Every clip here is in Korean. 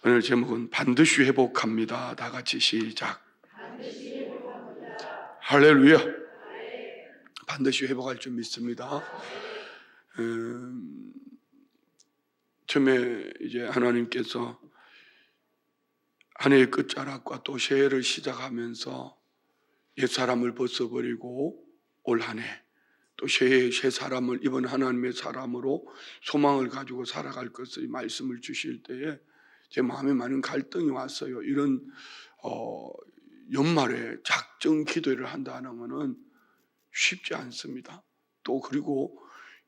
오늘 제목은 반드시 회복합니다. 다 같이 시작. 할렐루야. 반드시 회복할 줄 믿습니다. 처음에 이제 하나님께서 한 해의 끝자락과 또 새해를 시작하면서 옛 사람을 벗어버리고 올 한 해 또 새해 새 사람을 이번 하나님의 사람으로 소망을 가지고 살아갈 것을 말씀을 주실 때에 제 마음에 많은 갈등이 왔어요. 이런 연말에 작정 기도를 한다는 것은 쉽지 않습니다. 또 그리고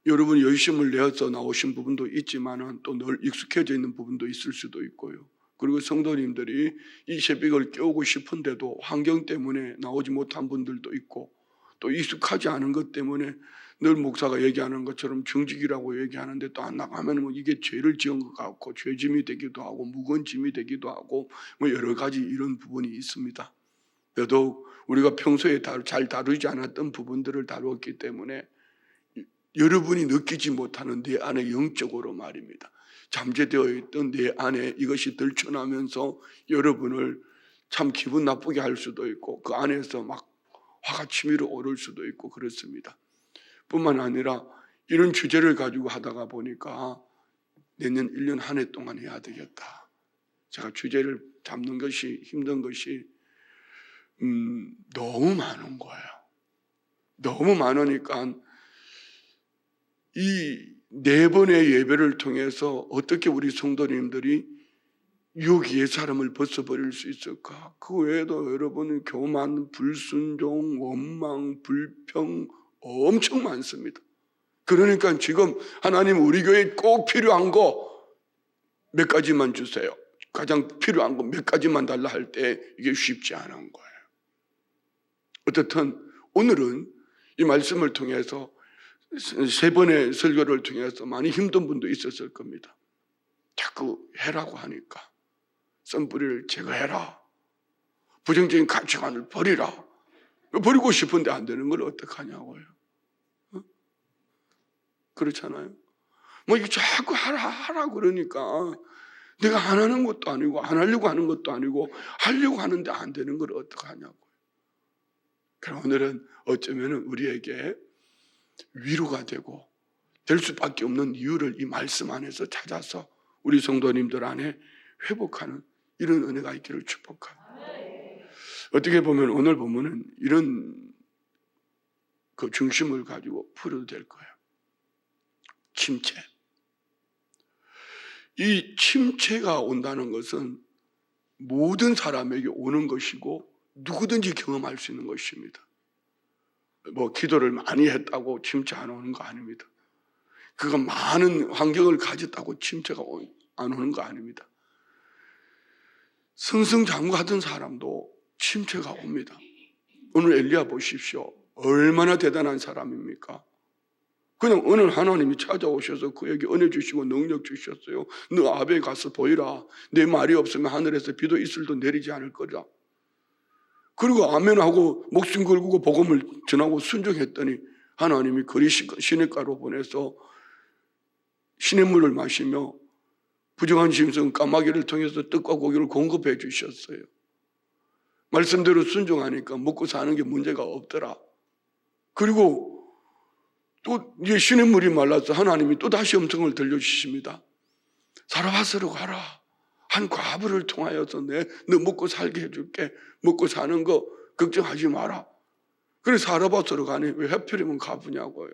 여러분 열심을 내어서 나오신 부분도 있지만은 또 늘 익숙해져 있는 부분도 있을 수도 있고요. 그리고 성도님들이 이 새벽을 깨우고 싶은데도 환경 때문에 나오지 못한 분들도 있고 또 익숙하지 않은 것 때문에 늘 목사가 얘기하는 것처럼 정직이라고 얘기하는데 또 안 나가면 뭐 이게 죄를 지은 것 같고 죄짐이 되기도 하고 무거운 짐이 되기도 하고 뭐 여러 가지 이런 부분이 있습니다. 더더욱 우리가 평소에 잘 다루지 않았던 부분들을 다루었기 때문에 여러분이 느끼지 못하는 내 안에 영적으로 말입니다. 잠재되어 있던 내 안에 이것이 들춰나면서 여러분을 참 기분 나쁘게 할 수도 있고 그 안에서 막 화가 치밀어 오를 수도 있고 그렇습니다. 뿐만 아니라 이런 주제를 가지고 하다가 보니까 내년 1년 한 해 동안 해야 되겠다. 제가 주제를 잡는 것이 힘든 것이 너무 많은 거예요. 너무 많으니까 이 4번의 예배를 통해서 어떻게 우리 성도님들이 여기에 사람을 벗어버릴 수 있을까? 그 외에도 여러분 교만, 불순종, 원망, 불평 엄청 많습니다. 그러니까 지금 하나님 우리 교회에 꼭 필요한 거 몇 가지만 주세요. 가장 필요한 거 몇 가지만 달라 할 때 이게 쉽지 않은 거예요. 어쨌든 오늘은 이 말씀을 통해서 3번의 설교를 통해서 많이 힘든 분도 있었을 겁니다. 자꾸 해라고 하니까 썬뿌리를 제거해라. 부정적인 가치관을 버리라. 버리고 싶은데 안 되는 걸 어떡하냐고요. 그렇잖아요. 뭐 이거 자꾸 하라 그러니까 내가 안 하는 것도 아니고 안 하려고 하는 것도 아니고 하려고 하는데 안 되는 걸 어떡하냐고요. 그럼 오늘은 어쩌면 우리에게 위로가 되고 될 수밖에 없는 이유를 이 말씀 안에서 찾아서 우리 성도님들 안에 회복하는 이런 은혜가 있기를 축복합니다. 어떻게 보면 오늘 보면은 이런 그 중심을 가지고 풀어도 될 거예요. 침체. 이 침체가 온다는 것은 모든 사람에게 오는 것이고 누구든지 경험할 수 있는 것입니다. 뭐 기도를 많이 했다고 침체 안 오는 거 아닙니다. 그가 많은 환경을 가졌다고 침체가 안 오는 거 아닙니다. 승승장구하던 사람도 침체가 옵니다. 오늘 엘리야 보십시오. 얼마나 대단한 사람입니까? 그냥 어느 하나님이 찾아오셔서 그에게 은혜 주시고 능력 주셨어요. 너 아베에 가서 보이라. 내 말이 없으면 하늘에서 비도 이슬도 내리지 않을 거라. 그리고 아멘하고 목숨 걸고 복음을 전하고 순종했더니 하나님이 그리 시냇가로 보내서 시냇물을 마시며 부정한 짐승 까마귀를 통해서 떡과 고기를 공급해 주셨어요. 말씀대로 순종하니까 먹고 사는 게 문제가 없더라. 그리고 또 이제 시냇물이 말라서 하나님이 또 다시 음성을 들려주십니다. 사르밧으로 가라. 한 과부를 통하여서 너 먹고 살게 해줄게. 먹고 사는 거 걱정하지 마라. 그래서 사르밧으로 가니 왜 하필이면 가부냐고요.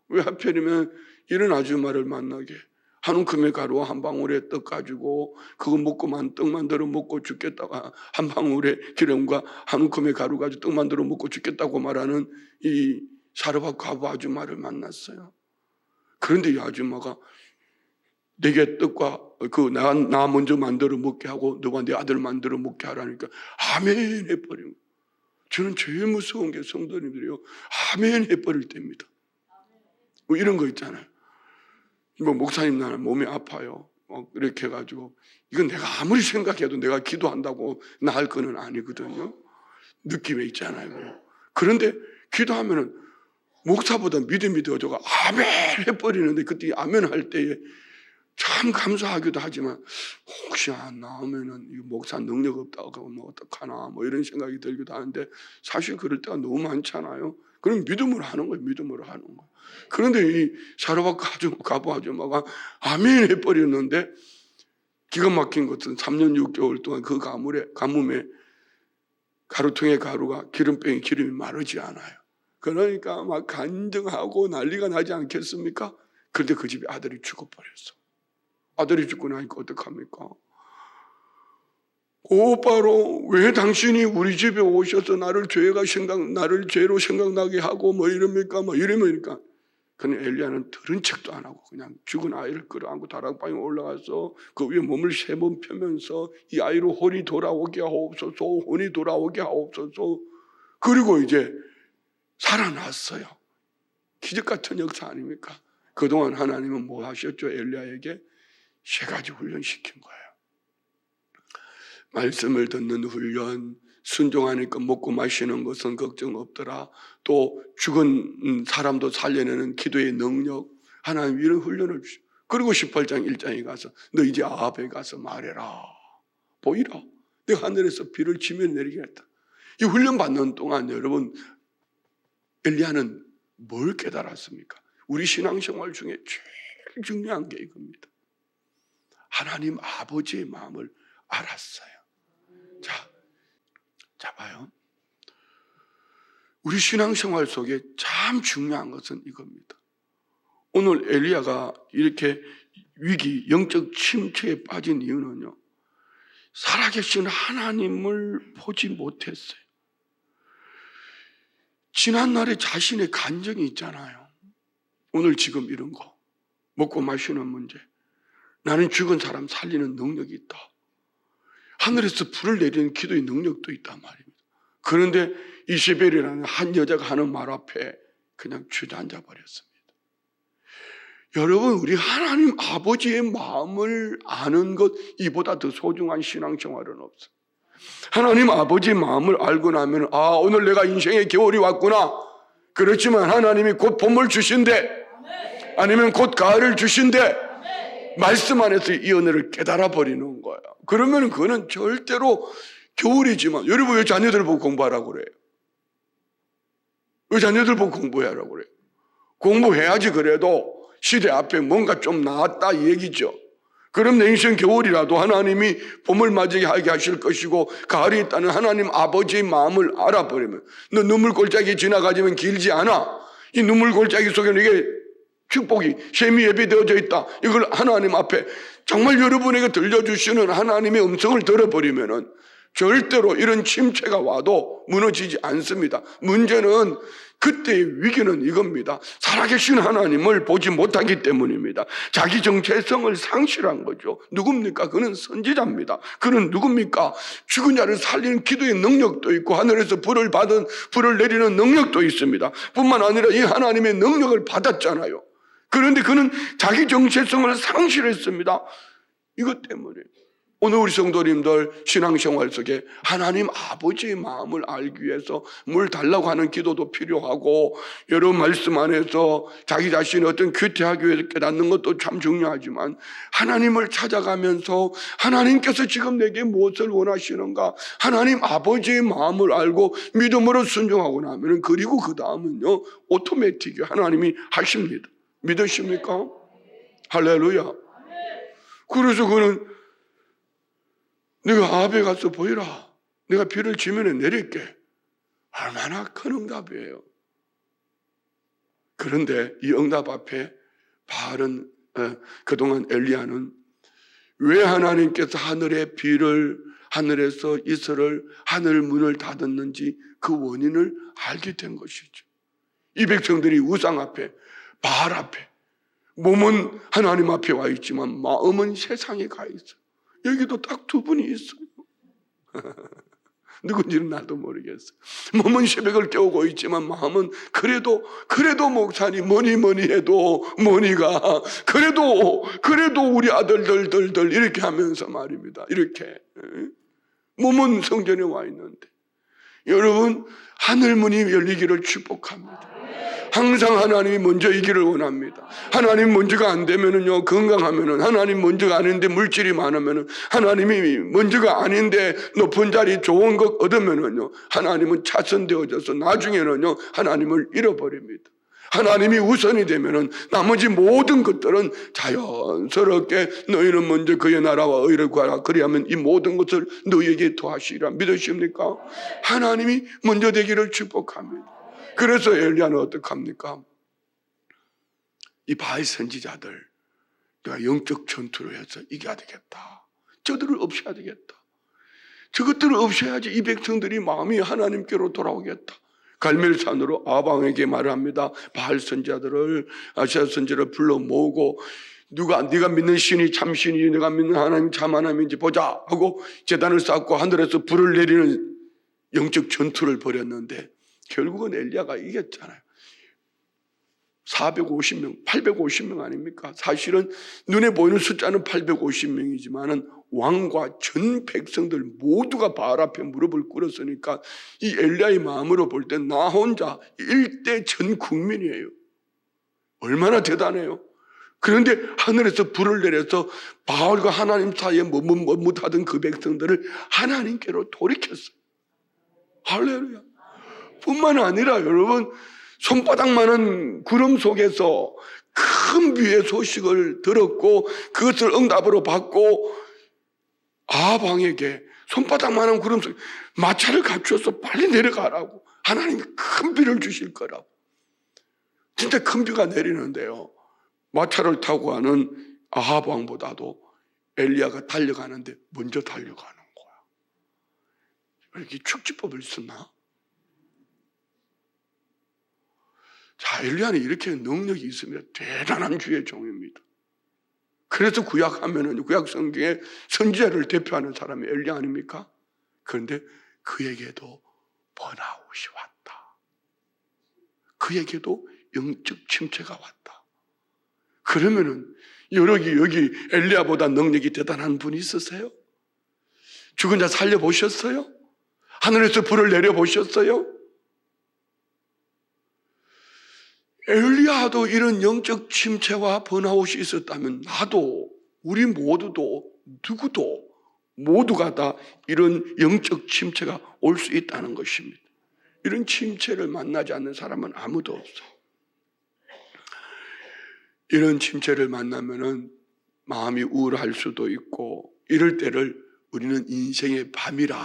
왜 하필이면 이런 아줌마를 만나게. 한 움큼의 가루와 한 방울의 떡 가지고 그거 먹고만 떡 만들어 먹고 죽겠다가 한 방울의 기름과 한 움큼의 가루 가지고 떡 만들어 먹고 죽겠다고 말하는 이 사르밧 과부 아줌마를 만났어요. 그런데 이 아줌마가 내게 떡과 나 먼저 만들어 먹게 하고 너가 내 아들 만들어 먹게 하라니까 아멘 해버린 거예요. 저는 제일 무서운 게 성도님들이요. 아멘 해버릴 때입니다. 뭐 이런 거 있잖아요. 뭐 목사님 나는 몸이 아파요. 이렇게 해가지고 이건 내가 아무리 생각해도 내가 기도한다고 나을 거는 아니거든요. 느낌에 있잖아요. 그런데 기도하면은 목사보다 믿음이 더 좋아 아멘 해버리는데 그때 아멘 할 때에 참 감사하기도 하지만 혹시 안 나오면은 이 목사 능력 없다고 뭐 어떡하나 뭐 이런 생각이 들기도 하는데 사실 그럴 때가 너무 많잖아요. 그럼 믿음으로 하는 거예요. 믿음으로 하는 거예요. 그런데 이 사르밧 가부 아줌마가 아멘 해버렸는데 기가 막힌 것은 3년 6개월 동안 그 가뭄에 가루통의 가루가 기름병의 기름이 마르지 않아요. 그러니까 막 간증하고 난리가 나지 않겠습니까? 그런데 그 집에 아들이 죽어버렸어. 아들이 죽고 나니까 어떡합니까? 곧바로 왜 당신이 우리 집에 오셔서 나를 죄로 생각나게 하고 뭐 이럽니까? 뭐 이러니까 그냥 엘리야는 들은 척도 안 하고 그냥 죽은 아이를 끌어안고 다락방에 올라가서 그 위에 몸을 3번 펴면서 이 아이로 혼이 돌아오게 하옵소서, 혼이 돌아오게 하옵소서. 그리고 이제 살아났어요. 기적 같은 역사 아닙니까? 그동안 하나님은 뭐 하셨죠? 엘리야에게 3가지 훈련시킨 거예요. 말씀을 듣는 훈련, 순종하니까 먹고 마시는 것은 걱정 없더라. 또 죽은 사람도 살려내는 기도의 능력, 하나님 이런 훈련을 주시고, 그리고 18장 1장에 가서 너 이제 아합에 가서 말해라. 보이라. 내가 하늘에서 비를 지면 내리겠다. 이 훈련 받는 동안 여러분 엘리야는 뭘 깨달았습니까? 우리 신앙생활 중에 제일 중요한 게 이겁니다. 하나님 아버지의 마음을 알았어요. 자 봐요. 우리 신앙생활 속에 참 중요한 것은 이겁니다. 오늘 엘리야가 이렇게 위기, 영적 침체에 빠진 이유는요, 살아계신 하나님을 보지 못했어요. 지난날에 자신의 간증이 있잖아요. 오늘 지금 이런 거, 먹고 마시는 문제, 나는 죽은 사람 살리는 능력이 있다. 하늘에서 불을 내리는 기도의 능력도 있단 말입니다. 그런데 이세벨이라는 한 여자가 하는 말 앞에 그냥 주저앉아 버렸습니다. 여러분, 우리 하나님 아버지의 마음을 아는 것, 이보다 더 소중한 신앙생활은 없어요. 하나님 아버지의 마음을 알고 나면 오늘 내가 인생의 겨울이 왔구나. 그렇지만 하나님이 곧 봄을 주신대, 아니면 곧 가을을 주신대, 말씀 안에서 이 은혜를 깨달아 버리는 거예요. 그러면 그거는 절대로 겨울이지만, 여러분 왜 자녀들 보고 공부하라고 그래요? 왜 자녀들 보고 공부하라고 그래요? 공부해야지. 그래도 시대 앞에 뭔가 좀 나았다 이 얘기죠. 그럼 내 인생 겨울이라도 하나님이 봄을 맞이하게 하실 것이고 가을이 있다는 하나님 아버지의 마음을 알아버리면, 너 눈물 골짜기 지나가지면 길지 않아. 이 눈물 골짜기 속에는 이게 축복이 셈이 예비되어져 있다. 이걸 하나님 앞에 정말 여러분에게 들려주시는 하나님의 음성을 들어버리면은 절대로 이런 침체가 와도 무너지지 않습니다. 문제는 그때의 위기는 이겁니다. 살아계신 하나님을 보지 못하기 때문입니다. 자기 정체성을 상실한 거죠. 누굽니까? 그는 선지자입니다. 그는 누굽니까? 죽은 자를 살리는 기도의 능력도 있고 하늘에서 불을 내리는 능력도 있습니다. 뿐만 아니라 이 하나님의 능력을 받았잖아요. 그런데 그는 자기 정체성을 상실했습니다. 이것 때문에 오늘 우리 성도님들 신앙생활 속에 하나님 아버지의 마음을 알기 위해서 뭘 달라고 하는 기도도 필요하고, 여러 말씀 안에서 자기 자신을 어떤 큐티하기 위해서 깨닫는 것도 참 중요하지만, 하나님을 찾아가면서 하나님께서 지금 내게 무엇을 원하시는가, 하나님 아버지의 마음을 알고 믿음으로 순종하고 나면, 그리고 그 다음은요 오토매틱이 하나님이 하십니다. 믿으십니까? 할렐루야. 그래서 그는 내가 아합에 가서 보이라. 내가 비를 지면에 내릴게. 얼마나 큰 응답이에요. 그런데 이 응답 앞에 바알은, 그동안 엘리야는 왜 하나님께서 하늘에서 이슬을 하늘 문을 닫았는지 그 원인을 알게 된 것이죠. 이 백성들이 우상 앞에, 바알 앞에, 몸은 하나님 앞에 와 있지만 마음은 세상에 가 있어요. 여기도 딱 2분이 있어요. 누군지는 나도 모르겠어요. 몸은 새벽을 깨우고 있지만 마음은 그래도 목사님 뭐니 해도 뭐니가 그래도 우리 아들들 이렇게 하면서 말입니다. 이렇게 몸은 성전에 와 있는데, 여러분 하늘문이 열리기를 축복합니다. 항상 하나님이 먼저 이기를 원합니다. 하나님 먼저가 안 되면은요, 건강하면은, 하나님 먼저가 아닌데 물질이 많으면은, 하나님이 먼저가 아닌데 높은 자리 좋은 것 얻으면은요, 하나님은 차선되어져서 나중에는요, 하나님을 잃어버립니다. 하나님이 우선이 되면은 나머지 모든 것들은 자연스럽게 너희는 먼저 그의 나라와 의를 구하라. 그리하면 이 모든 것을 너희에게 더하시리라. 믿으십니까? 하나님이 먼저 되기를 축복합니다. 그래서 엘리야는 어떡합니까? 이 바알 선지자들, 내가 영적 전투를 해서 이겨야 되겠다. 저들을 없애야 되겠다. 저것들을 없애야지 이 백성들이 마음이 하나님께로 돌아오겠다. 갈멜산으로 아방에게 말을 합니다. 바알 선지자들을, 아시아 선지자를 불러 모으고 네가 믿는 신이 참신이 내가 믿는 하나님 참 하나님인지 보자 하고 제단을 쌓고 하늘에서 불을 내리는 영적 전투를 벌였는데 결국은 엘리야가 이겼잖아요. 450명, 850명 아닙니까? 사실은 눈에 보이는 숫자는 850명이지만은 왕과 전 백성들 모두가 바알 앞에 무릎을 꿇었으니까 이 엘리야의 마음으로 볼 때 나 혼자 일대 전 국민이에요. 얼마나 대단해요. 그런데 하늘에서 불을 내려서 바알과 하나님 사이에 머뭇하던 그 백성들을 하나님께로 돌이켰어요. 할렐루야. 뿐만 아니라 여러분, 손바닥만한 구름 속에서 큰 비의 소식을 들었고 그것을 응답으로 받고 아방에게 손바닥만한 구름 속에 마차를 갖추어서 빨리 내려가라고, 하나님이 큰 비를 주실 거라고. 진짜 큰 비가 내리는데요, 마차를 타고 가는 아합 왕보다도 엘리야가 달려가는데 먼저 달려가는 거야. 이렇게 축지법을 쓰나? 자, 엘리야는 이렇게 능력이 있습니다. 대단한 주의 종입니다. 그래서 구약하면은 구약 성경에 선지자를 대표하는 사람이 엘리야 아닙니까? 그런데 그에게도 번아웃이 왔다. 그에게도 영적 침체가 왔다. 그러면은 여기 엘리야보다 능력이 대단한 분이 있으세요? 죽은 자 살려 보셨어요? 하늘에서 불을 내려 보셨어요? 엘리야도 이런 영적 침체와 번아웃이 있었다면 나도, 우리 모두도, 누구도 모두가 다 이런 영적 침체가 올 수 있다는 것입니다. 이런 침체를 만나지 않는 사람은 아무도 없어요. 이런 침체를 만나면은 마음이 우울할 수도 있고, 이럴 때를 우리는 인생의 밤이라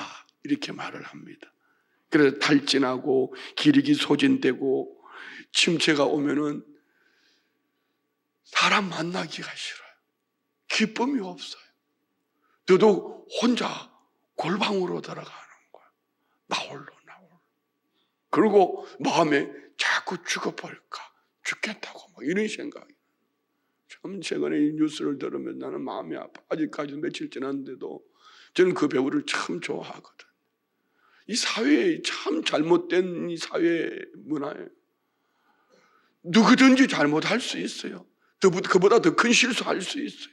이렇게 말을 합니다. 그래서 탈진하고 기력이 소진되고 침체가 오면은 사람 만나기가 싫어요. 기쁨이 없어요. 더더욱 혼자 골방으로 들어가는 거야. 나 홀로. 그리고 마음에 자꾸 죽어버릴까, 죽겠다고 막 이런 생각이. 참 최근에 이 뉴스를 들으면 나는 마음이 아파. 아직까지 며칠 지났는데도 저는 그 배우를 참 좋아하거든. 이 사회에 참 잘못된 이 사회 문화예요. 누구든지 잘못할 수 있어요. 그보다 더 큰 실수할 수 있어요.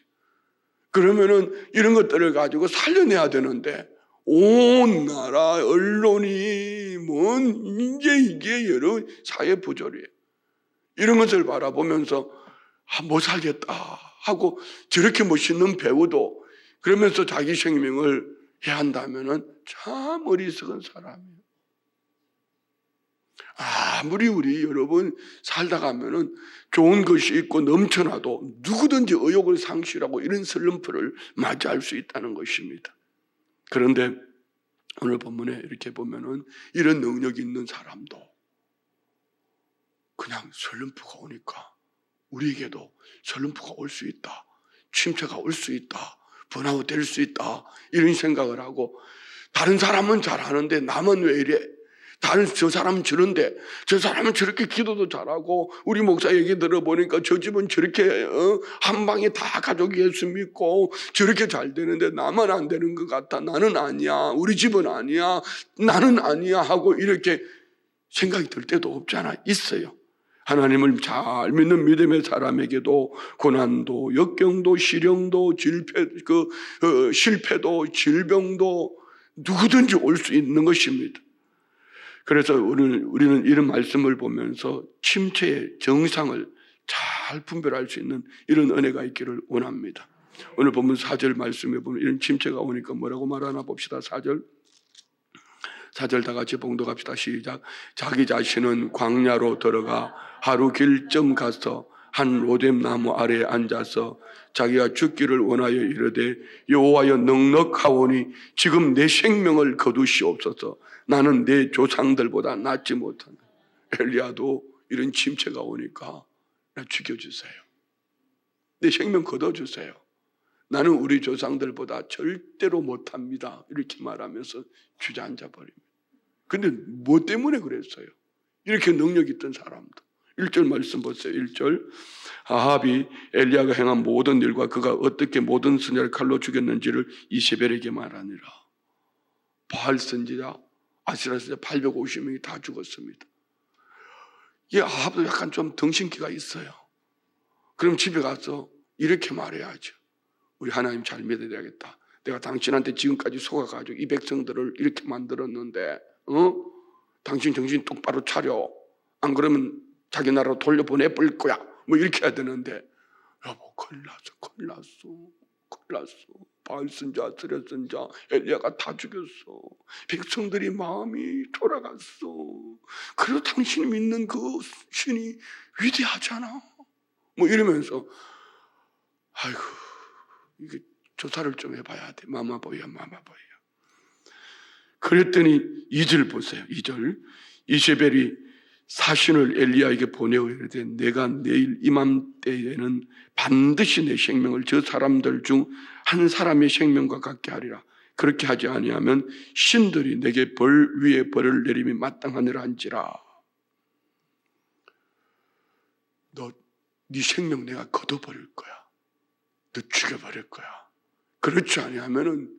그러면은 이런 것들을 가지고 살려내야 되는데 온 나라 언론이 이제 이게 여러 사회 부조리예요. 이런 것을 바라보면서 못 살겠다 하고 저렇게 멋있는 배우도 그러면서 자기 생명을 해야 한다면은 참 어리석은 사람이에요. 아무리 우리 여러분 살다 가면은 좋은 것이 있고 넘쳐나도 누구든지 의욕을 상실하고 이런 슬럼프를 맞이할 수 있다는 것입니다. 그런데 오늘 본문에 이렇게 보면은 이런 능력이 있는 사람도 그냥 슬럼프가 오니까 우리에게도 슬럼프가 올 수 있다, 침체가 올 수 있다, 번아웃 될 수 있다, 이런 생각을 하고, 다른 사람은 잘하는데 나만 왜 이래? 저 사람은 저런데 저 사람은 저렇게 기도도 잘하고, 우리 목사 얘기 들어보니까 저 집은 저렇게 한 방에 다 가족이 예수 믿고 저렇게 잘 되는데 나만 안 되는 것 같다, 나는 아니야, 우리 집은 아니야, 나는 아니야 하고 이렇게 생각이 들 때도 없잖아. 있어요. 하나님을 잘 믿는 믿음의 사람에게도 고난도, 역경도, 시련도, 실패도, 질병도 누구든지 올 수 있는 것입니다. 그래서 오늘 우리는 이런 말씀을 보면서 침체의 정상을 잘 분별할 수 있는 이런 은혜가 있기를 원합니다. 오늘 보면 4절 말씀에 보면 이런 침체가 오니까 뭐라고 말하나 봅시다. 4절 다 같이 봉독합시다. 시작. 자기 자신은 광야로 들어가 하루 길쯤 가서 한 로뎀 나무 아래에 앉아서 자기가 죽기를 원하여 이르되 여호와여 넉넉하오니 지금 내 생명을 거두시옵소서. 나는 내 조상들보다 낫지 못하네. 엘리야도 이런 침체가 오니까 나 죽여주세요. 내 생명 거둬주세요. 나는 우리 조상들보다 절대로 못합니다. 이렇게 말하면서 주저앉아 버립니다. 근데 뭐 때문에 그랬어요? 이렇게 능력 있던 사람도. 1절 말씀 보세요. 1절 아합이 엘리야가 행한 모든 일과 그가 어떻게 모든 선지자를 칼로 죽였는지를 이세벨에게 말하니라. 바알 선지자, 아세라 선지자 850명이 다 죽었습니다. 이 아합도 약간 좀 덩신기가 있어요. 그럼 집에 가서 이렇게 말해야죠. 우리 하나님 잘 믿어야겠다. 내가 당신한테 지금까지 속아가지고 이 백성들을 이렇게 만들었는데 당신 정신 똑바로 차려. 안 그러면 자기 나라로 돌려보내버릴 거야. 뭐 이렇게 해야 되는데 여보 큰일 났어. 바알 선지자, 아세라 선지자, 엘리야가 다 죽였어. 백성들이 마음이 돌아갔어. 그래도 당신이 믿는 그 신이 위대하잖아. 뭐 이러면서 아이고 이게 조사를 좀 해봐야 돼. 마마보이야. 그랬더니 2절 보세요. 2절 이세벨이 사신을 엘리야에게 보내어 이르되 내가 내일 이맘때에는 반드시 내 생명을 저 사람들 중 한 사람의 생명과 같게 하리라. 그렇게 하지 아니하면 신들이 내게 벌 위에 벌을 내림이 마땅하니라 한지라. 너 네 생명 내가 걷어버릴 거야. 너 죽여버릴 거야. 그렇지 아니하면은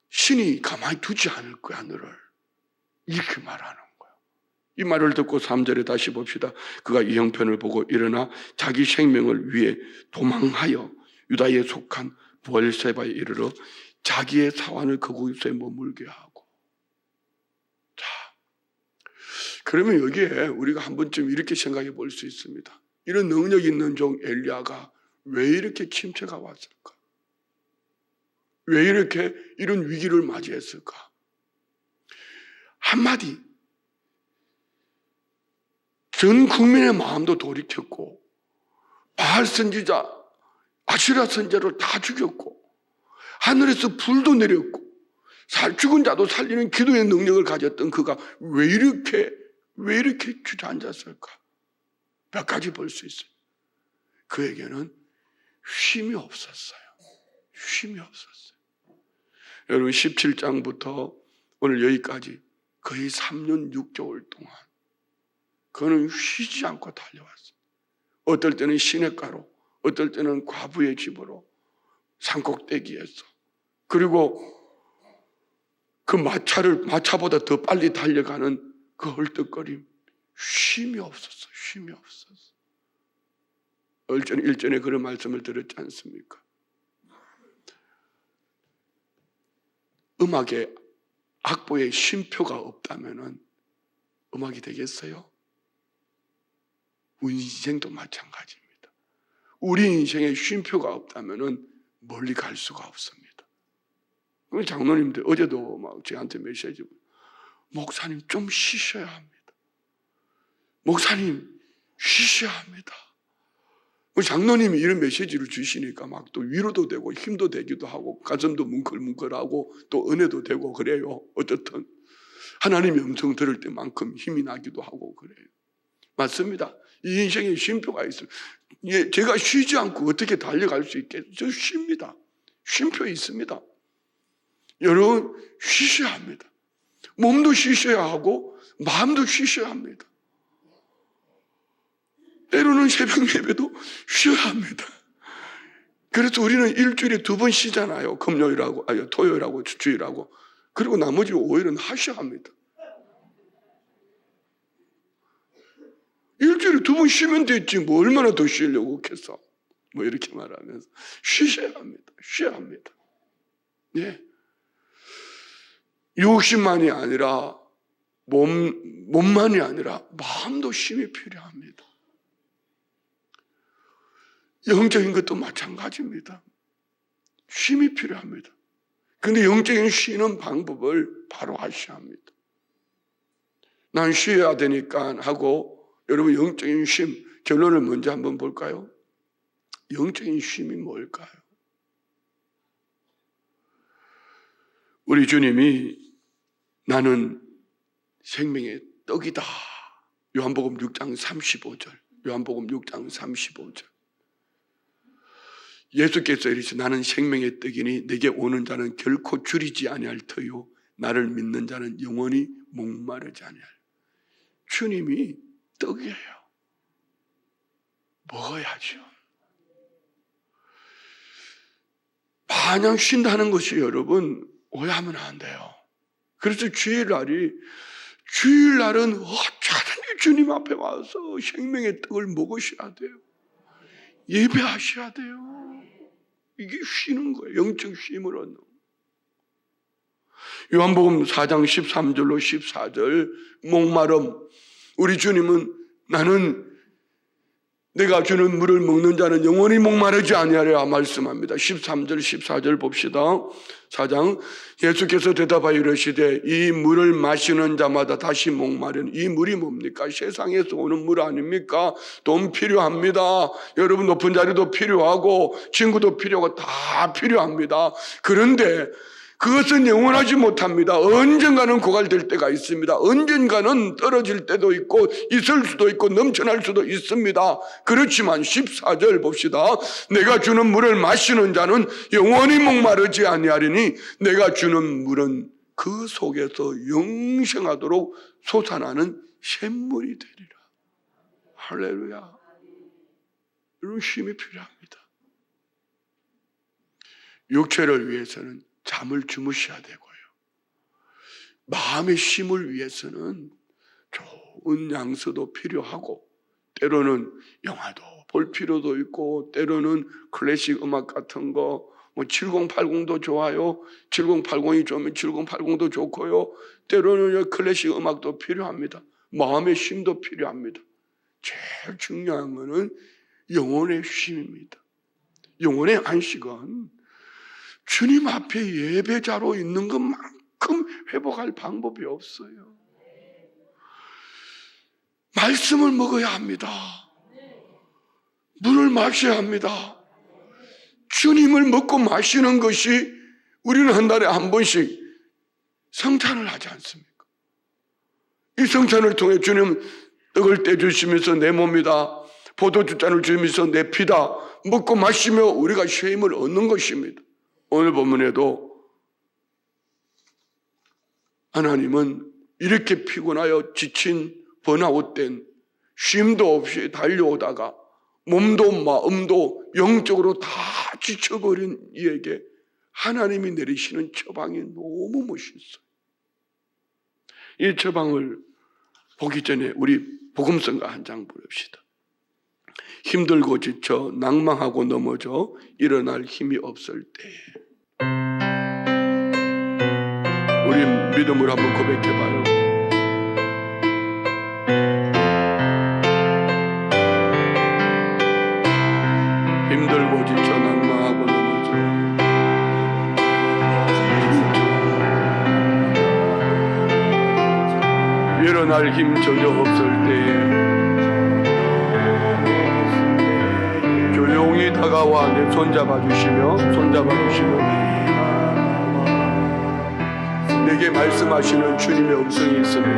신이 가만히 두지 않을 거야 너를. 이렇게 말하는 거야. 이 말을 듣고 3절에 다시 봅시다. 그가 이 형편을 보고 일어나 자기 생명을 위해 도망하여 유다에 속한 부엘세바에 이르러 자기의 사환을 그곳에 머물게 하고. 자, 그러면 여기에 우리가 한 번쯤 이렇게 생각해 볼 수 있습니다. 이런 능력 있는 종 엘리야가 왜 이렇게 침체가 왔을까? 왜 이렇게 이런 위기를 맞이했을까? 한마디, 전 국민의 마음도 돌이켰고 바알 선지자, 아시라 선지자를 다 죽였고 하늘에서 불도 내렸고 죽은 자도 살리는 기도의 능력을 가졌던 그가 왜 이렇게 주저앉았을까? 몇 가지 볼 수 있어요. 그에게는 쉼이 없었어요. 여러분 17장부터 오늘 여기까지 거의 3년 6개월 동안 그는 쉬지 않고 달려왔어요. 어떨 때는 시냇가로, 어떨 때는 과부의 집으로, 산꼭대기에서. 그리고 그 마차보다 더 빨리 달려가는 그 헐떡거림. 쉼이 없었어. 일전에 그런 말씀을 드렸지 않습니까? 음악에 악보에 쉼표가 없다면 음악이 되겠어요? 우리 인생도 마찬가지입니다. 우리 인생에 쉼표가 없다면 멀리 갈 수가 없습니다. 그 장로님들 어제도 막 저한테 메시지, 목사님 좀 쉬셔야 합니다. 목사님 쉬셔야 합니다. 장로님이 이런 메시지를 주시니까 막 또 위로도 되고 힘도 되기도 하고 가슴도 뭉클뭉클하고 또 은혜도 되고 그래요. 어떻든 하나님의 음성 들을 때만큼 힘이 나기도 하고 그래요. 맞습니다. 이 인생에 쉼표가 있어요. 제가 쉬지 않고 어떻게 달려갈 수 있겠어요? 쉽니다. 쉼표 있습니다. 여러분 쉬셔야 합니다. 몸도 쉬셔야 하고 마음도 쉬셔야 합니다. 때로는 새벽 예배도 쉬어야 합니다. 그래서 우리는 일주일에 2번 쉬잖아요. 금요일하고, 토요일하고, 주일하고. 그리고 나머지 5일은 하셔야 합니다. 일주일에 2번 쉬면 됐지, 뭐 얼마나 더 쉬려고 했어. 뭐 이렇게 말하면서. 쉬셔야 합니다. 예. 60만이 아니라 몸만이 아니라 마음도 쉼이 필요합니다. 영적인 것도 마찬가지입니다. 쉼이 필요합니다. 그런데 영적인 쉬는 방법을 바로 아셔야 합니다. 난 쉬어야 되니까 하고, 여러분 영적인 쉼, 결론을 먼저 한번 볼까요? 영적인 쉼이 뭘까요? 우리 주님이 나는 생명의 떡이다. 요한복음 6장 35절. 요한복음 6장 35절. 예수께서 이르시되 나는 생명의 떡이니 내게 오는 자는 결코 줄이지 아니할 터요 나를 믿는 자는 영원히 목마르지 아니할. 주님이 떡이에요. 먹어야죠. 마냥 쉰다는 것이 여러분 오해하면 안 돼요. 그래서 주일날은 어쩌든지 주님 앞에 와서 생명의 떡을 먹으셔야 돼요. 예배하셔야 돼요. 이게 쉬는 거예요. 영적 쉼을 얻는. 요한복음 4장 13절로 14절 목마름. 우리 주님은 나는 내가 주는 물을 먹는 자는 영원히 목마르지 아니하리라 말씀합니다. 13절 14절 봅시다. 4장 예수께서 대답하여 이르시되 이 물을 마시는 자마다 다시 목마르는 이 물이 뭡니까? 세상에서 오는 물 아닙니까? 돈 필요합니다. 여러분 높은 자리도 필요하고 친구도 필요하고 다 필요합니다. 그런데 그것은 영원하지 못합니다. 언젠가는 고갈될 때가 있습니다. 언젠가는 떨어질 때도 있고 있을 수도 있고 넘쳐날 수도 있습니다. 그렇지만 14절 봅시다. 내가 주는 물을 마시는 자는 영원히 목마르지 아니하리니 내가 주는 물은 그 속에서 영생하도록 솟아나는 샘물이 되리라. 할렐루야. 이런 쉼이 필요합니다. 육체를 위해서는 잠을 주무셔야 되고요. 마음의 쉼을 위해서는 좋은 양서도 필요하고 때로는 영화도 볼 필요도 있고 때로는 클래식 음악 같은 거 7080도 좋아요. 7080이 좋으면 7080도 좋고요. 때로는 클래식 음악도 필요합니다. 마음의 쉼도 필요합니다. 제일 중요한 것은 영혼의 쉼입니다. 영혼의 안식은 주님 앞에 예배자로 있는 것만큼 회복할 방법이 없어요. 말씀을 먹어야 합니다. 물을 마셔야 합니다. 주님을 먹고 마시는 것이 우리는 한 달에 한 번씩 성찬을 하지 않습니까? 이 성찬을 통해 주님 떡을 떼주시면서 내 몸이다, 포도주잔을 주시면서 내 피다, 먹고 마시며 우리가 쉼을 얻는 것입니다. 오늘 본문에도 하나님은 이렇게 피곤하여 지친 번아웃된 쉼도 없이 달려오다가 몸도 마음도 영적으로 다 지쳐버린 이에게 하나님이 내리시는 처방이 너무 멋있어요. 이 처방을 보기 전에 우리 복음성가 한 장 부릅시다. 힘들고 지쳐 낭망하고 넘어져 일어날 힘이 없을 때 우리 믿음으로 한번 고백해봐요. 힘들고 지쳐 낭망하고 넘어져 일어날 힘 전혀 없을 때에 조용히 다가와 내 손잡아 주시며 내게 말씀하시는 주님의 음성이 있습니다.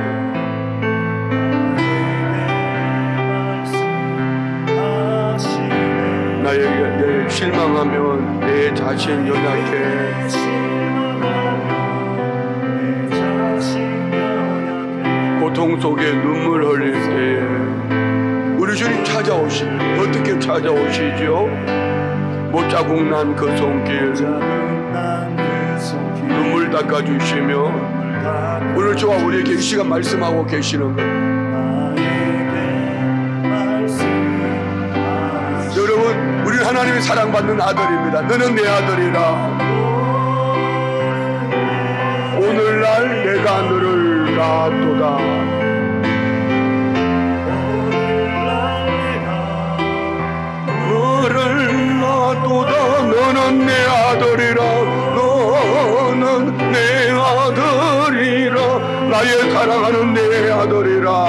나에게 실망하면 내 자신 연약해 고통 속에 눈물 흘릴 때 우리 주님 찾아오시면 어떻게 찾아오시죠? 못자국 난 그 손길 눈물 닦아주시며 오늘 저와 우리에게 이 시간 말씀하고 계시는 것. 여러분, 우리는 하나님의 사랑받는 아들입니다. 너는 내 아들이라. 오늘날 내가 너를 놔도다. 너를 놔도다. 너는 내 아들이라. 너는 내 아들이라. 나의 사랑하는 내 아들이라.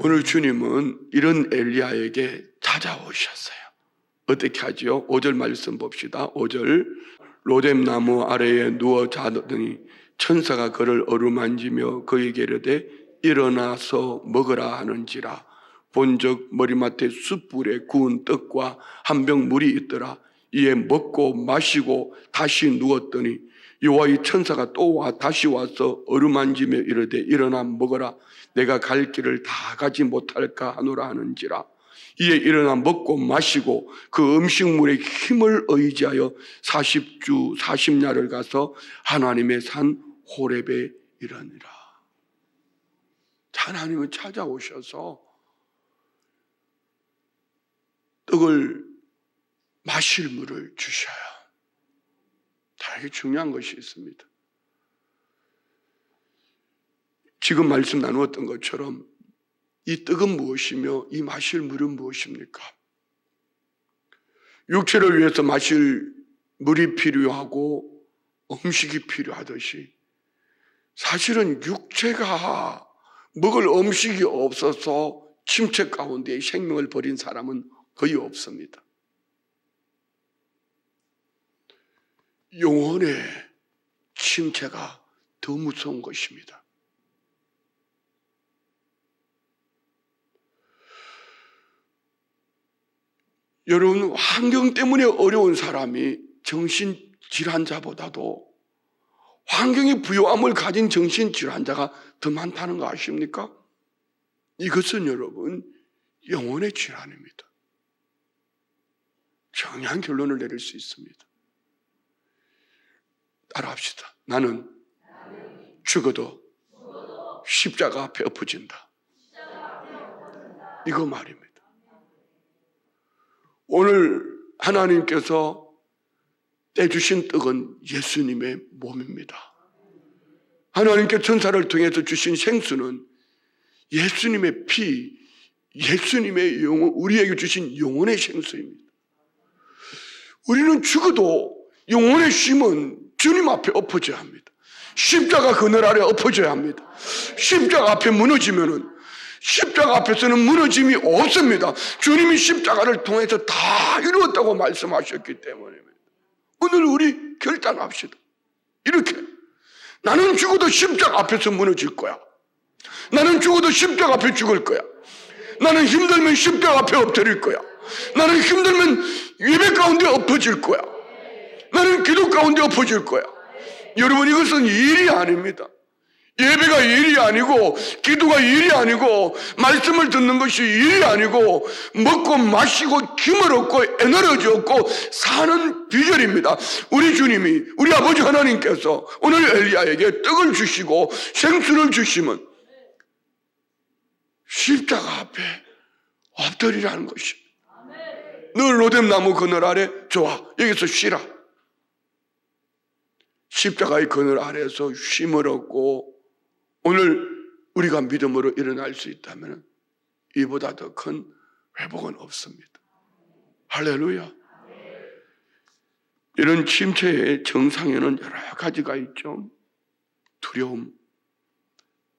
오늘 주님은 이런 엘리야에게 찾아오셨어요. 어떻게 하지요? 5절 말씀 봅시다. 5절. 로뎀나무 아래에 누워 자더니 천사가 그를 어루만지며 그에게 이르되 일어나서 먹으라 하는지라. 본즉 머리맡에 숯불에 구운 떡과 한 병 물이 있더라. 이에 먹고 마시고 다시 누웠더니 여호와의 천사가 또 다시 와서 어루만지며 이르되 일어나 먹어라. 내가 갈 길을 다 가지 못할까 하노라 하는지라. 이에 일어나 먹고 마시고 그 음식물의 힘을 의지하여 40주 40야를 가서 하나님의 산 호렙에 이르니라. 하나님은 찾아오셔서 떡을 마실 물을 주셔요. 되게 중요한 것이 있습니다. 지금 말씀 나누었던 것처럼 이 떡은 무엇이며 이 마실 물은 무엇입니까? 육체를 위해서 마실 물이 필요하고 음식이 필요하듯이 사실은 육체가 먹을 음식이 없어서 침체 가운데 생명을 버린 사람은 거의 없습니다. 영혼의 침체가 더 무서운 것입니다. 여러분, 환경 때문에 어려운 사람이 정신질환자보다도 환경의 부요함을 가진 정신질환자가 더 많다는 거 아십니까? 이것은 여러분 영혼의 질환입니다. 정확한 결론을 내릴 수 있습니다. 따라합시다. 나는 죽어도 십자가 앞에 엎어진다. 이거 말입니다. 오늘 하나님께서 떼주신 떡은 예수님의 몸입니다. 하나님께 천사를 통해서 주신 생수는 예수님의 피, 예수님의 영혼, 우리에게 주신 영혼의 생수입니다. 우리는 죽어도 영혼의 쉼은 주님 앞에 엎어져야 합니다. 십자가 그늘 아래 엎어져야 합니다. 십자가 앞에 무너지면은 십자가 앞에서는 무너짐이 없습니다. 주님이 십자가를 통해서 다 이루었다고 말씀하셨기 때문입니다. 오늘 우리 결단합시다. 이렇게 나는 죽어도 십자가 앞에서 무너질 거야. 나는 죽어도 십자가 앞에 죽을 거야. 나는 힘들면 십자가 앞에 엎드릴 거야. 나는 힘들면 예배 가운데 엎어질 거야. 나는 기도 가운데 엎어질 거야. 여러분, 이것은 일이 아닙니다. 예배가 일이 아니고 기도가 일이 아니고 말씀을 듣는 것이 일이 아니고 먹고 마시고 힘을 얻고 에너지 얻고 사는 비결입니다. 우리 주님이, 우리 아버지 하나님께서 오늘 엘리야에게 떡을 주시고 생수를 주시면 십자가 앞에 엎드리라는 것입니다. 너 로뎀나무 그늘 아래, 좋아, 여기서 쉬라. 십자가의 그늘 아래에서 쉼을 얻고 오늘 우리가 믿음으로 일어날 수 있다면 이보다 더 큰 회복은 없습니다. 할렐루야. 이런 침체의 정상에는 여러 가지가 있죠. 두려움,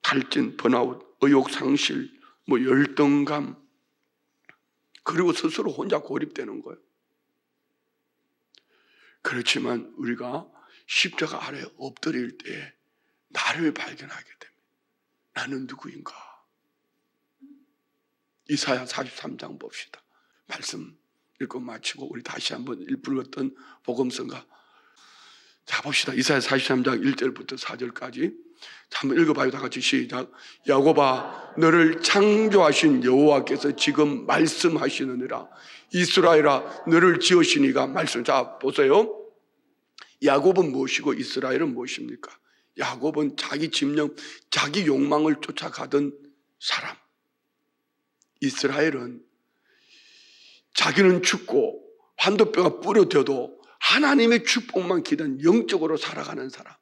탈진, 번아웃, 의욕상실, 열등감, 그리고 스스로 혼자 고립되는 거예요. 그렇지만 우리가 십자가 아래에 엎드릴 때 나를 발견하게 됩니다. 나는 누구인가? 이사야 43장 봅시다. 말씀 읽고 마치고 우리 다시 한번 읽었던 복음서가, 자 봅시다. 이사야 43장 1절부터 4절까지 한번 읽어봐요. 다 같이 시작. 야곱아, 너를 창조하신 여호와께서 지금 말씀하시느니라. 이스라엘아, 너를 지으신 이가 말씀. 자 보세요. 야곱은 무엇이고 이스라엘은 무엇입니까? 야곱은 자기 집념, 자기 욕망을 쫓아가던 사람. 이스라엘은 자기는 죽고 환도뼈가 부러져도 하나님의 축복만 기다린 영적으로 살아가는 사람.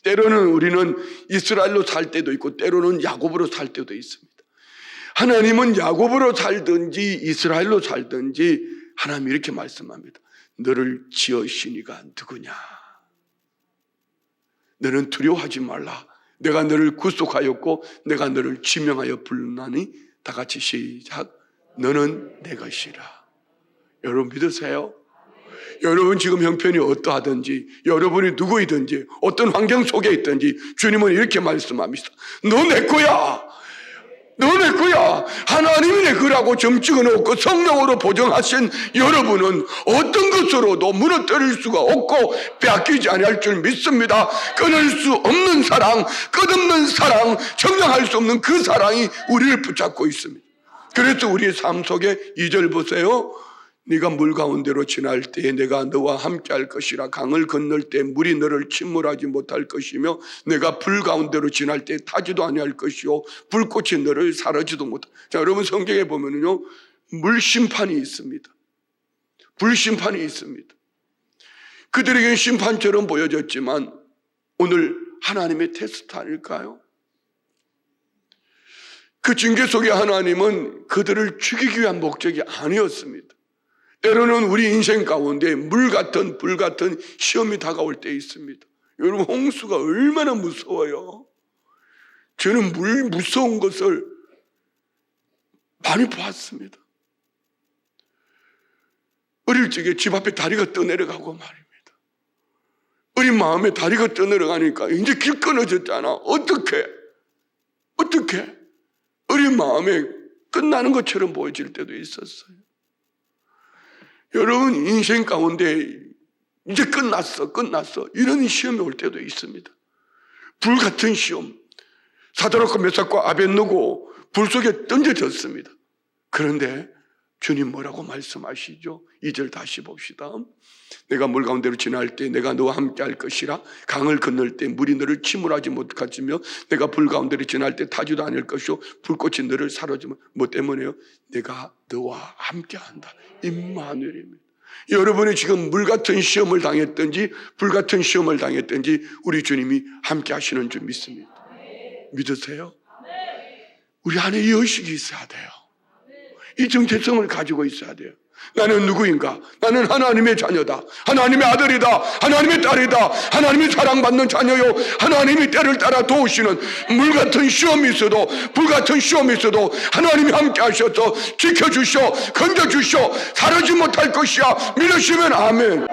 때로는 우리는 이스라엘로 살 때도 있고 때로는 야곱으로 살 때도 있습니다. 하나님은 야곱으로 살든지 이스라엘로 살든지 하나님이 이렇게 말씀합니다. 너를 지으시니가 누구냐? 너는 두려워하지 말라. 내가 너를 구속하였고 내가 너를 지명하여 불렀나니 다 같이 시작. 너는 내 것이라. 여러분 믿으세요? 여러분 지금 형편이 어떠하든지 여러분이 누구이든지 어떤 환경 속에 있든지 주님은 이렇게 말씀합니다. 너 내 거야. 너 내 거야. 하나님이 내 거라고 점찍어 놓고 성령으로 보정하신 여러분은 어떤 것으로도 무너뜨릴 수가 없고 빼앗기지 아니할 줄 믿습니다. 끊을 수 없는 사랑, 끝없는 사랑, 정량할 수 없는 그 사랑이 우리를 붙잡고 있습니다. 그래서 우리의 삶 속에 2절 보세요. 네가 물 가운데로 지날 때에 내가 너와 함께할 것이라. 강을 건널 때 물이 너를 침몰하지 못할 것이며 내가 불 가운데로 지날 때 타지도 아니할 것이요 불꽃이 너를 사르지도 못할. 자, 여러분 성경에 보면은요 물 심판이 있습니다. 불 심판이 있습니다. 그들에게는 심판처럼 보여졌지만 오늘 하나님의 테스트 아닐까요? 그 징계 속에 하나님은 그들을 죽이기 위한 목적이 아니었습니다. 때로는 우리 인생 가운데 물 같은 불 같은 시험이 다가올 때 있습니다. 여러분 홍수가 얼마나 무서워요. 저는 물 무서운 것을 많이 보았습니다. 어릴 적에 집 앞에 다리가 떠내려가고 말입니다. 어린 마음에 다리가 떠내려가니까 이제 길 끊어졌잖아. 어떻게 어린 마음에 끝나는 것처럼 보여질 때도 있었어요. 여러분 인생 가운데 이제 끝났어 이런 시험이 올 때도 있습니다. 불같은 시험. 사드락과 메삭과 아벳느고 불 속에 던져졌습니다. 그런데 주님 뭐라고 말씀하시죠? 2절 다시 봅시다. 내가 물 가운데로 지날 때 내가 너와 함께 할 것이라. 강을 건널 때 물이 너를 침몰하지 못하지며 내가 불 가운데로 지날 때 타지도 않을 것이요 불꽃이 너를 사로지면 뭐 때문에요? 내가 너와 함께 한다. 임마누엘입니다. 여러분이 지금 물 같은 시험을 당했든지 불 같은 시험을 당했든지 우리 주님이 함께 하시는 줄 믿습니다. 믿으세요? 우리 안에 이 의식이 있어야 돼요. 이 정체성을 가지고 있어야 돼요. 나는 누구인가? 나는 하나님의 자녀다. 하나님의 아들이다. 하나님의 딸이다. 하나님의 사랑받는 자녀요. 하나님이 때를 따라 도우시는 물 같은 시험이 있어도 불 같은 시험이 있어도 하나님이 함께 하셔서 지켜주셔 건져주셔 사르지 못할 것이야. 믿으시면 아멘.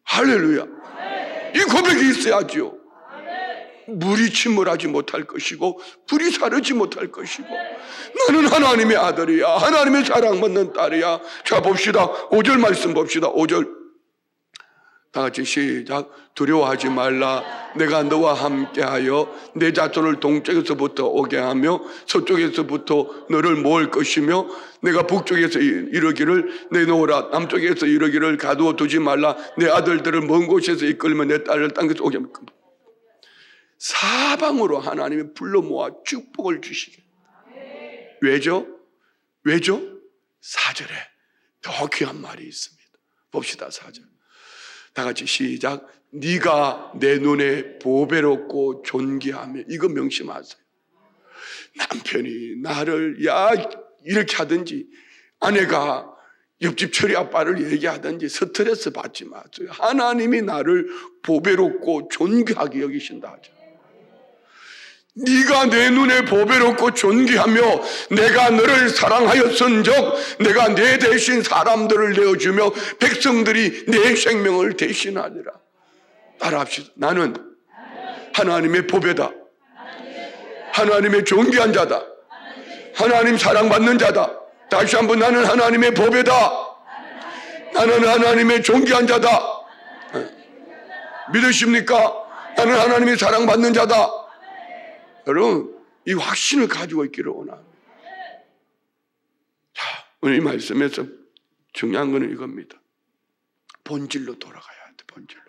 할렐루야. 이 고백이 있어야지요. 물이 침몰하지 못할 것이고 불이 사르지 못할 것이고 나는 하나님의 아들이야. 하나님의 사랑받는 딸이야. 자 봅시다. 5절 말씀 봅시다. 5절 다 같이 시작. 두려워하지 말라. 내가 너와 함께하여 내 자손을 동쪽에서부터 오게 하며 서쪽에서부터 너를 모을 것이며 내가 북쪽에서 이르기를 내놓으라. 남쪽에서 이르기를 가두어 두지 말라. 내 아들들을 먼 곳에서 이끌며 내 딸을 땅 끝에서 오게 하며 사방으로 하나님이 불러 모아 축복을 주시게. 왜죠? 4절에 더 귀한 말이 있습니다. 봅시다. 4절 다 같이 시작. 네가 내 눈에 보배롭고 존귀하며. 이거 명심하세요. 남편이 나를 이렇게 하든지 아내가 옆집 처리 아빠를 얘기하든지 스트레스 받지 마세요. 하나님이 나를 보배롭고 존귀하게 여기신다 하죠. 네가 내 눈에 보배롭고 존귀하며 내가 너를 사랑하였은즉 내가 내 대신 사람들을 내어주며 백성들이 내 생명을 대신하리라. 따라합시다. 나는 하나님의 보배다. 하나님의 존귀한 자다. 하나님 사랑받는 자다. 다시 한번 나는 하나님의 보배다. 나는 하나님의 존귀한 자다. 믿으십니까? 나는 하나님의 사랑받는 자다. 여러분 이 확신을 가지고 있기를 원합니다. 자, 오늘 이 말씀에서 중요한 것은 이겁니다. 본질로 돌아가야 돼. 본질로.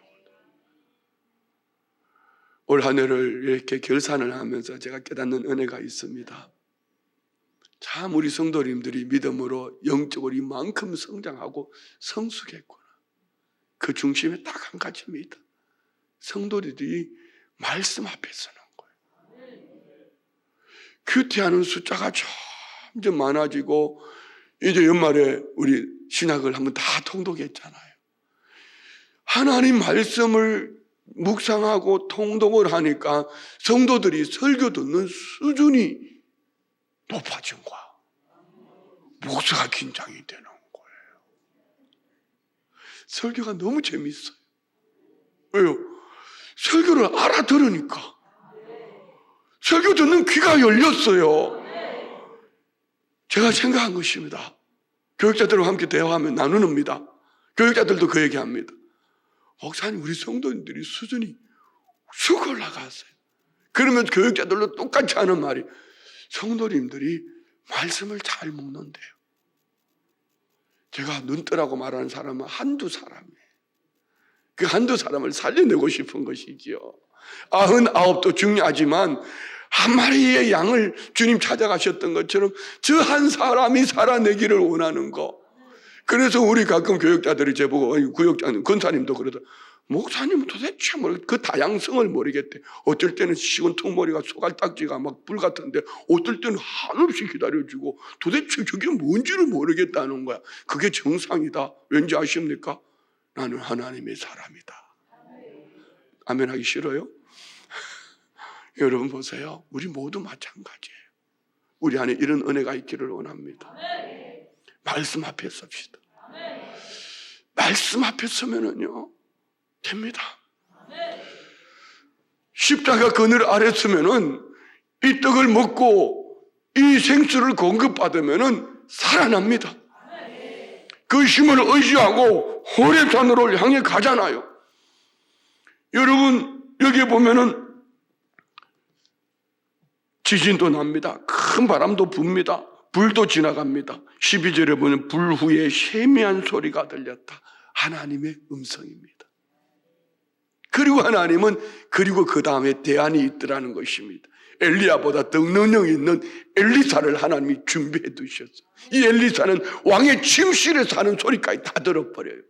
올 한 해를 이렇게 결산을 하면서 제가 깨닫는 은혜가 있습니다. 참 우리 성도님들이 믿음으로 영적으로 이만큼 성장하고 성숙했구나. 그 중심에 딱 한 가지입니다. 성도들이 말씀 앞에 서는 거예요. 큐티하는 숫자가 점점 많아지고 이제 연말에 우리 신학을 한번 다 통독했잖아요. 하나님 말씀을 묵상하고 통독을 하니까 성도들이 설교 듣는 수준이 높아진 거야. 목사가 긴장이 되는 거예요. 설교가 너무 재밌어요. 왜요? 설교를 알아들으니까. 설교 듣는 귀가 열렸어요. 제가 생각한 것입니다. 교육자들과 함께 대화하면 나누는입니다. 교육자들도 그 얘기합니다. 목사님, 우리 성도님들이 수준이 쑥 올라갔어요. 그러면 교육자들도 똑같이 하는 말이, 성도님들이 말씀을 잘 묵는데요. 제가 눈뜨라고 말하는 사람은 한두 사람이에요. 그 한두 사람을 살려내고 싶은 것이지요. 99도 중요하지만 한 마리의 양을 주님 찾아가셨던 것처럼 저 한 사람이 살아내기를 원하는 거. 그래서 우리 가끔 교육자들이 제보고, 구역자님, 권사님도 그러다, 목사님은 도대체 그 다양성을 모르겠대. 어떨 때는 식은 턱머리가 소갈딱지가 막 불 같은데 어떨 때는 한없이 기다려주고 도대체 저게 뭔지를 모르겠다는 거야. 그게 정상이다. 왠지 아십니까? 나는 하나님의 사람이다. 아멘 하기 싫어요? 여러분 보세요. 우리 모두 마찬가지예요. 우리 안에 이런 은혜가 있기를 원합니다. 말씀 앞에 섭시다. 말씀 앞에 서면은요, 됩니다. 십자가 그늘 아래 서면은 이 떡을 먹고 이 생수를 공급받으면은 살아납니다. 그 힘을 의지하고 호렙산으로 향해 가잖아요. 여러분, 여기 보면은 지진도 납니다. 큰 바람도 붑니다. 불도 지나갑니다. 12절에 보면 불 후에 세미한 소리가 들렸다. 하나님의 음성입니다. 그리고 하나님은 그리고 그 다음에 대안이 있더라는 것입니다. 엘리야보다 더 능력 있는 엘리사를 하나님이 준비해 두셨어요. 이 엘리사는 왕의 침실에서 하는 소리까지 다 들어버려요.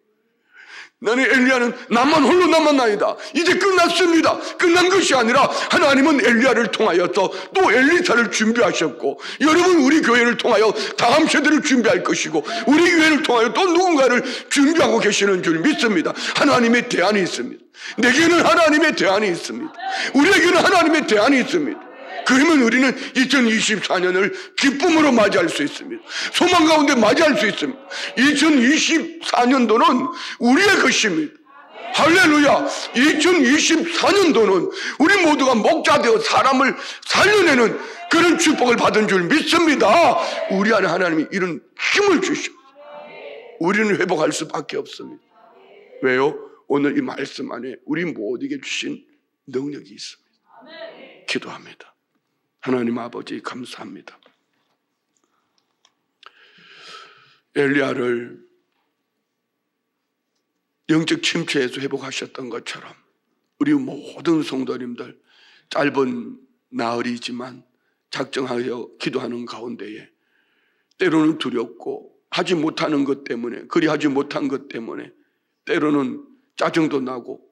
나는 엘리야는 나만 홀로 남았나이다. 이제 끝났습니다. 끝난 것이 아니라 하나님은 엘리야를 통하여서 또 엘리사를 준비하셨고, 여러분 우리 교회를 통하여 다음 세대를 준비할 것이고, 우리 교회를 통하여 또 누군가를 준비하고 계시는 줄 믿습니다. 하나님의 대안이 있습니다. 내게는 하나님의 대안이 있습니다. 우리에게는 하나님의 대안이 있습니다. 그러면 우리는 2024년을 기쁨으로 맞이할 수 있습니다. 소망 가운데 맞이할 수 있습니다. 2024년도는 우리의 것입니다. 할렐루야. 2024년도는 우리 모두가 목자 되어 사람을 살려내는 그런 축복을 받은 줄 믿습니다. 우리 안에 하나님이 이런 힘을 주시고 우리는 회복할 수밖에 없습니다. 왜요? 오늘 이 말씀 안에 우리 모두에게 주신 능력이 있습니다. 기도합니다. 하나님 아버지 감사합니다. 엘리야를 영적 침체에서 회복하셨던 것처럼 우리 모든 성도님들 짧은 나흘이지만 작정하여 기도하는 가운데에 때로는 두렵고 하지 못하는 것 때문에, 그리하지 못한 것 때문에 때로는 짜증도 나고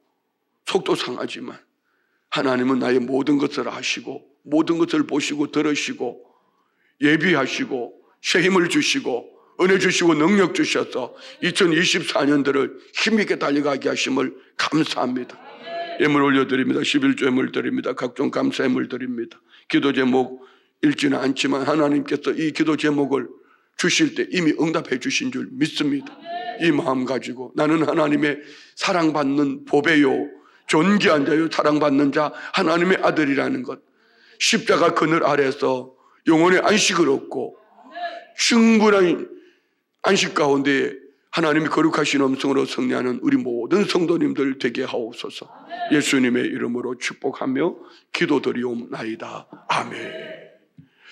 속도 상하지만 하나님은 나의 모든 것을 아시고 모든 것을 보시고 들으시고 예비하시고 새 힘을 주시고 은혜 주시고 능력 주셔서 2024년도를 힘있게 달려가게 하심을 감사합니다. 예물 올려드립니다. 11조 예물 드립니다. 각종 감사 예물 드립니다. 기도 제목 읽지는 않지만 하나님께서 이 기도 제목을 주실 때 이미 응답해 주신 줄 믿습니다. 이 마음 가지고 나는 하나님의 사랑받는 보배요 존귀한 자요 사랑받는 자 하나님의 아들이라는 것, 십자가 그늘 아래서 영혼의 안식을 얻고 충분한 안식 가운데 하나님이 거룩하신 음성으로 승리하는 우리 모든 성도님들 되게 하옵소서. 예수님의 이름으로 축복하며 기도드리옵나이다. 아멘.